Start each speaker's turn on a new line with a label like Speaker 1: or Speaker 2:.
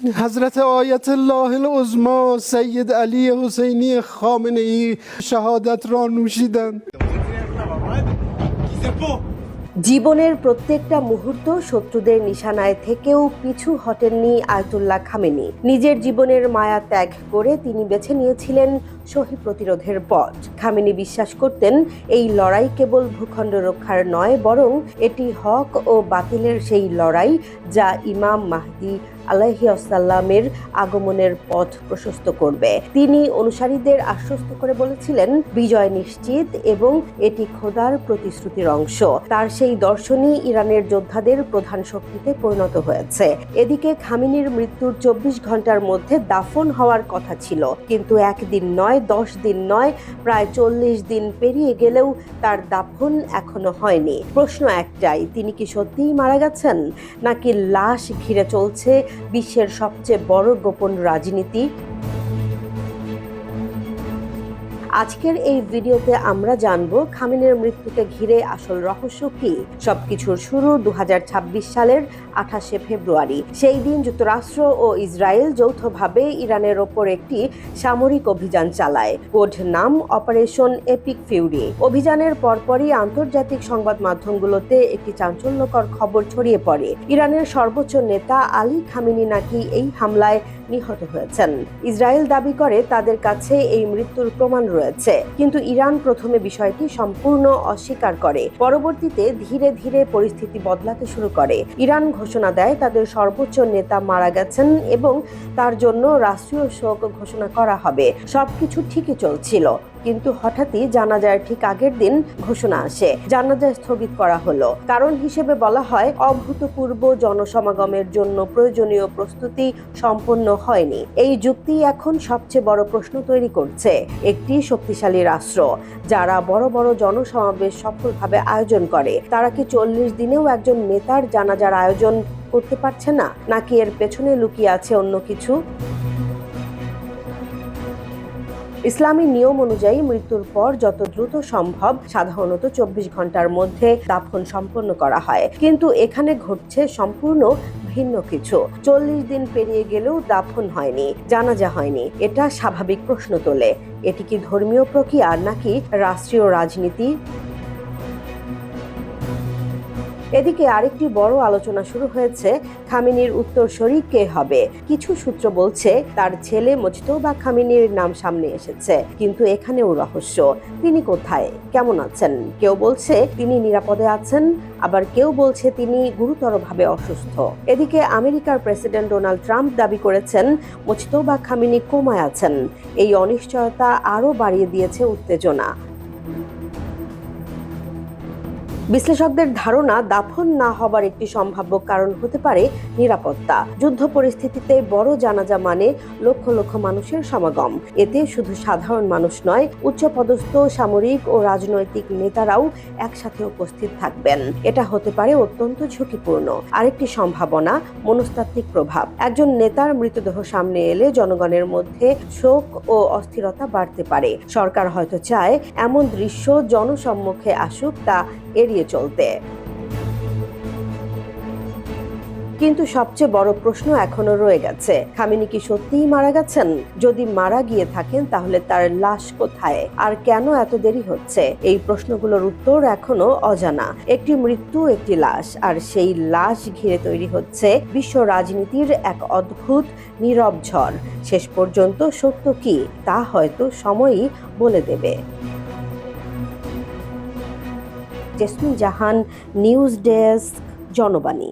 Speaker 1: حضرت آیت الله العظما سید علی حسینی خامنه‌ای شهادت را نوشیدند.
Speaker 2: জীবনের প্রত্যেকটা মুহূর্ত শত্রুদের নিশানায় থেকেও পিছু হটেননি আয়াতুল্লাহ খামেনি। নিজের জীবনের মায়া ত্যাগ করে তিনি বেছে নিয়েছিলেন সহি প্রতিরোধের পথ। খামেনি বিশ্বাস করতেন এই লড়াই কেবল ভূখণ্ড রক্ষার নয়, বরং এটি হক ও বাতিলের সেই লড়াই যা ইমাম মাহদী আলাইহিসসালামের আগমনের পথ প্রশস্ত করবে। তিনি অনুসারীদের আশ্বস্ত করে বলেছিলেন, বিজয় নিশ্চিত এবং এটি খোদার প্রতিশ্রুতির অংশ। তার সেই দর্শনই ইরানের যোদ্ধাদের প্রধান শক্তিতে পরিণত হয়েছে। এদিকে খামেনির মৃত্যুর 24 ঘন্টার মধ্যে দাফন হওয়ার কথা ছিল, কিন্তু একদিন নয়, 10 দিন নয়, প্রায় 40 দিন পেরিয়ে গেলেও তার দাফন এখনো হয়নি। প্রশ্ন একটাই, তিনি কি সত্যিই মারা গেছেন, নাকি লাশ ঘিরে চলছে বিশ্বের সবচেয়ে বড় গোপন রাজনীতি? আজকের এই ভিডিওতে আমরা জানব খামেনির মৃত্যুকে ঘিরে আসল রহস্য কি। সবকিছুর শুরু 2026 সালের 28শে ফেব্রুয়ারি। সেই দিন যুক্তরাষ্ট্র ও ইসরায়েল যৌথভাবে ইরানের ওপর একটি সামরিক অভিযান চালায়। কোড নাম অপারেশন এপিক ফিউরি। অভিযানের পরপরই আন্তর্জাতিক সংবাদ মাধ্যমগুলোতে একটি চাঞ্চল্যকর খবর ছড়িয়ে পড়ে। ইরানের সর্বোচ্চ নেতা আলী খামেনি নাকি এই হামলায় নিহত হয়েছেন। ইসরায়েল দাবি করে তাদের কাছে এই মৃত্যুর প্রমাণ রয়েছে, কিন্তু ইরান প্রথমে বিষয়টি সম্পূর্ণ অস্বীকার করে। পরবর্তীতে ধীরে ধীরে পরিস্থিতি বদলাতে শুরু করে। ইরান ঘোষণা দেয় তাদের সর্বোচ্চ নেতা মারা গেছেন এবং তার জন্য রাষ্ট্রীয় শোক ঘোষণা করা হবে। সবকিছু ঠিকই চলছিল, কিন্তু হঠাৎই জানাজার ঠিক আগের দিন ঘোষণা আসে, জানাজা স্থগিত করা হলো। কারণ হিসেবে বলা হয়, অভূতপূর্ব জনসমাগমের জন্য প্রয়োজনীয় প্রস্তুতি সম্পন্ন হয়নি। এই যুক্তি এখন সবচেয়ে বড় প্রশ্ন তৈরি করছে। একটি শক্তিশালী রাষ্ট্র যারা বড় বড় জনসমাবেশ সফলভাবে আয়োজন করে, তারা কি 40 দিনেও একজন নেতার জানাজার আয়োজন করতে পারছে না, নাকি এর পেছনে লুকিয়ে আছে অন্য কিছু? ইসলামী নিয়ম অনুযায়ী মৃত্যুর পর যত দ্রুত সম্ভব, সাধারণত 24 ঘন্টার মধ্যে দাফন সম্পন্ন করা হয়, কিন্তু এখানে ঘটছে সম্পূর্ণ ভিন্ন কিছু। 40 দিন পেরিয়ে গেলেও দাফন হয়নি, জানাজা হয়নি। এটা স্বাভাবিক প্রশ্ন তোলে, এটি কি ধর্মীয় প্রক্রিয়া নাকি রাষ্ট্রীয় রাজনীতি? এদিকে আরেকটি বড় আলোচনা শুরু হয়েছে, খামেনির উত্তরসূরি কে হবে। কিছু সূত্র বলছে তার ছেলে মুজতবা খামেনির নাম সামনে এসেছে, কিন্তু এখানেও রহস্য। তিনি কোথায়, কেমন আছেন? কেউ বলছে তিনি নিরাপদে আছেন, আবার কেউ বলছে তিনি গুরুতরভাবে অসুস্থ। এদিকে আমেরিকার প্রেসিডেন্ট ডোনাল্ড ট্রাম্প দাবি করেছেন মুজতবা খামেনি কোমায় আছেন। এই অনিশ্চয়তা আরও বাড়িয়ে দিয়েছে উত্তেজনা। বিশ্লেষকদের ধারণা, দাফন না হবার একটি সম্ভাব্য কারণ হতে পারে নিরাপত্তা। যুদ্ধ পরিস্থিতিতে বড় জানাজা মানে লক্ষ লক্ষ মানুষের সমাগম। এতে শুধু সাধারণ মানুষ নয়, উচ্চপদস্থ সামরিক ও রাজনৈতিক নেতারাও একসাথে উপস্থিত থাকবেন। এটা হতে পারে অত্যন্ত ঝুঁকিপূর্ণ। আরেকটি সম্ভাবনা, মনস্তাত্ত্বিক প্রভাব। একজন নেতার মৃতদেহ সামনে এলে জনগণের মধ্যে শোক ও অস্থিরতা বাড়তে পারে। সরকার হয়তো চায় এমন দৃশ্য জনসম্মুখে আসুক, তা এড়িয়ে চলতে। কিন্তু সবচেয়ে বড় প্রশ্ন এখনো রয়ে গেছে, খামেনি কি সত্যিই মারা গেছেন? যদি মারা গিয়ে থাকেন, তাহলে তার লাশ কোথায়, আর কেন এত দেরি হচ্ছে? এই প্রশ্নগুলোর উত্তর এখনো অজানা। একটি মৃত্যু, একটি লাশ, আর সেই লাশ ঘিরে তৈরি হচ্ছে বিশ্ব রাজনীতির এক অদ্ভুত নীরব ঝড়। শেষ পর্যন্ত সত্য কি, তা হয়তো সময়ই বলে দেবে। জেসমিন জাহান, নিউজ ডেস্ক, জনবাণী।